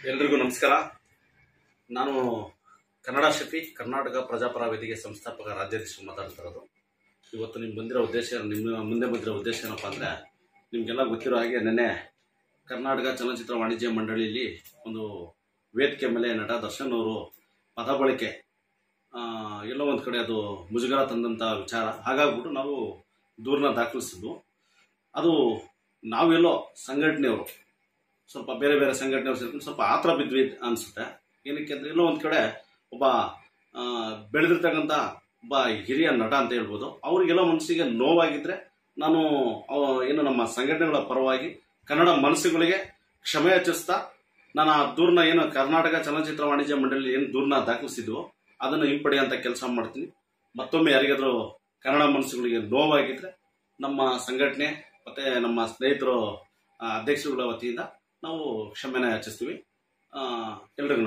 ಎಲ್ರಿಗೂ ನಮಸ್ಕಾರ. ನಾನು ಕನ್ನಡ ಶಫಿ ಕರ್ನಾಟಕ ಪ್ರಜಾಪರ ವೇದಿಕೆ ಸಂಸ್ಥಾಪಕ ರಾಜ್ಯಾಧ್ಯಕ್ಷರು ಮಾತಾಡ್ತಿರೋದು. ಇವತ್ತು ನಿಮ್ಮ ಮುಂದೆ ಬಂದಿರೋ ಉದ್ದೇಶ ಏನಪ್ಪ ಅಂದರೆ, ನಿಮಗೆಲ್ಲ ಗೊತ್ತಿರೋ ಹಾಗೆ ನೆನ್ನೆ ಕರ್ನಾಟಕ ಚಲನಚಿತ್ರ ವಾಣಿಜ್ಯ ಮಂಡಳಿಯಲ್ಲಿ ಒಂದು ವೇದಿಕೆ ಮೇಲೆ ನಟ ದರ್ಶನ್ ಅವರು ಪದ ಬಳಕೆ ಎಲ್ಲೋ ಒಂದು ಕಡೆ ಅದು ಮುಜುಗರ ತಂದಂಥ ವಿಚಾರ. ಹಾಗಾಗ್ಬಿಟ್ಟು ನಾವು ದೂರನ್ನ ದಾಖಲಿಸಿದ್ವು. ಅದು ನಾವೆಲ್ಲೋ ಸಂಘಟನೆಯವರು ಸ್ವಲ್ಪ ಬೇರೆ ಬೇರೆ ಸಂಘಟನೆಯವರು ಸೇರ್ಕೊಂಡು ಸ್ವಲ್ಪ ಆತರ ಬಿದ್ವಿ ಅನಿಸುತ್ತೆ. ಏನಕ್ಕೆ ಅಂದರೆ, ಎಲ್ಲೋ ಒಂದು ಕಡೆ ಒಬ್ಬ ಬೆಳೆದಿರ್ತಕ್ಕಂಥ ಒಬ್ಬ ಹಿರಿಯ ನಟ ಅಂತ ಹೇಳ್ಬೋದು. ಅವ್ರಿಗೆಲ್ಲೋ ಮನಸ್ಸಿಗೆ ನೋವಾಗಿದ್ದರೆ ನಾನು ನಮ್ಮ ಸಂಘಟನೆಗಳ ಪರವಾಗಿ ಕನ್ನಡ ಮನಸ್ಸುಗಳಿಗೆ ಕ್ಷಮೆ ಯಾಚಿಸ್ತಾ ನಾನು ಆ ದೂರನ್ನ ಕರ್ನಾಟಕ ಚಲನಚಿತ್ರ ವಾಣಿಜ್ಯ ಮಂಡಳಿ ದೂರನ್ನ ದಾಖಲಿಸಿದ್ವು ಅದನ್ನು ಹಿಂಪಡೆಯುವಂಥ ಕೆಲಸ ಮಾಡ್ತೀನಿ. ಮತ್ತೊಮ್ಮೆ ಯಾರಿಗಾದರೂ ಕನ್ನಡ ಮನಸ್ಸುಗಳಿಗೆ ನೋವಾಗಿದ್ದರೆ ನಮ್ಮ ಸಂಘಟನೆ ಮತ್ತು ನಮ್ಮ ಸ್ನೇಹಿತರು ಅಧ್ಯಕ್ಷರುಗಳ ವತಿಯಿಂದ ನಾವು ಕ್ಷಮೆನ ಯಾಚಿಸ್ತೀವಿ. ಎಲ್ರಿಗೂ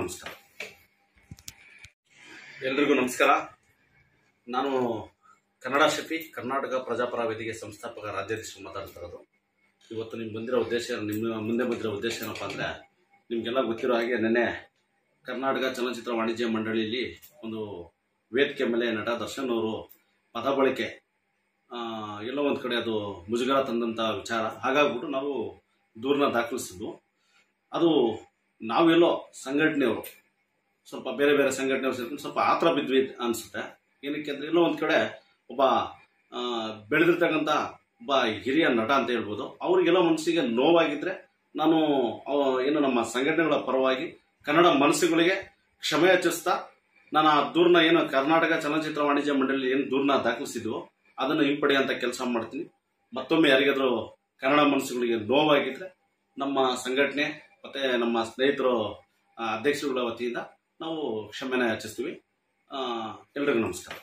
ನಮಸ್ಕಾರ. ನಾನು ಕನ್ನಡ ಶಫಿ ಕರ್ನಾಟಕ ಪ್ರಜಾಪರ ವೇದಿಕೆ ಸಂಸ್ಥಾಪಕ ರಾಜ್ಯಾಧ್ಯಕ್ಷರು ಮಾತಾಡ್ತಿರೋದು. ಇವತ್ತು ಮುಂದೆ ಬಂದಿರೋ ಉದ್ದೇಶ ಏನಪ್ಪ ಅಂದರೆ, ನಿಮಗೆಲ್ಲ ಗೊತ್ತಿರೋ ಹಾಗೆ ನೆನ್ನೆ ಕರ್ನಾಟಕ ಚಲನಚಿತ್ರ ವಾಣಿಜ್ಯ ಮಂಡಳಿಯಲ್ಲಿ ಒಂದು ವೇದಿಕೆ ಮೇಲೆ ನಟ ದರ್ಶನ್ ಅವರು ಪದ ಬಳಕೆ ಎಲ್ಲೋ ಒಂದು ಕಡೆ ಅದು ಮುಜುಗರ ತಂದಂಥ ವಿಚಾರ. ಹಾಗಾಗ್ಬಿಟ್ಟು ನಾವು ದೂರನ್ನ ದಾಖಲಿಸಿದ್ವು. ಅದು ನಾವೆಲ್ಲೋ ಸಂಘಟನೆಯವರು ಸ್ವಲ್ಪ ಬೇರೆ ಬೇರೆ ಸಂಘಟನೆಯವರು ಸೇರ್ಕೊಂಡು ಸ್ವಲ್ಪ ಆತರ ಬಿದ್ವಿ ಅನಿಸುತ್ತೆ. ಏನಕ್ಕೆ ಅಂದರೆ, ಎಲ್ಲೋ ಒಂದು ಕಡೆ ಒಬ್ಬ ಬೆಳೆದಿರ್ತಕ್ಕಂಥ ಒಬ್ಬ ಹಿರಿಯ ನಟ ಅಂತ ಹೇಳ್ಬೋದು. ಅವ್ರಿಗೆಲ್ಲೋ ಮನಸ್ಸಿಗೆ ನೋವಾಗಿದ್ದರೆ ನಾನು ನಮ್ಮ ಸಂಘಟನೆಗಳ ಪರವಾಗಿ ಕನ್ನಡ ಮನಸ್ಸುಗಳಿಗೆ ಕ್ಷಮೆ ಯಾಚಿಸ್ತಾ ನಾನು ಆ ದೂರನ್ನ ಕರ್ನಾಟಕ ಚಲನಚಿತ್ರ ವಾಣಿಜ್ಯ ಮಂಡಳಿ ದೂರನ್ನ ದಾಖಲಿಸಿದ್ವು ಅದನ್ನು ಹಿಂಪಡೆಯುವಂಥ ಕೆಲಸ ಮಾಡ್ತೀನಿ. ಮತ್ತೊಮ್ಮೆ ಯಾರಿಗಾದರೂ ಕನ್ನಡ ಮನಸ್ಸುಗಳಿಗೆ ನೋವಾಗಿದ್ದರೆ ನಮ್ಮ ಸಂಘಟನೆ ಮತ್ತು ನಮ್ಮ ಸ್ನೇಹಿತರು ಅಧ್ಯಕ್ಷರುಗಳ ವತಿಯಿಂದ ನಾವು ಕ್ಷಮೆನ ಯಾಚಿಸ್ತೀವಿ. ಎಲ್ರಿಗೂ ನಮಸ್ಕಾರ.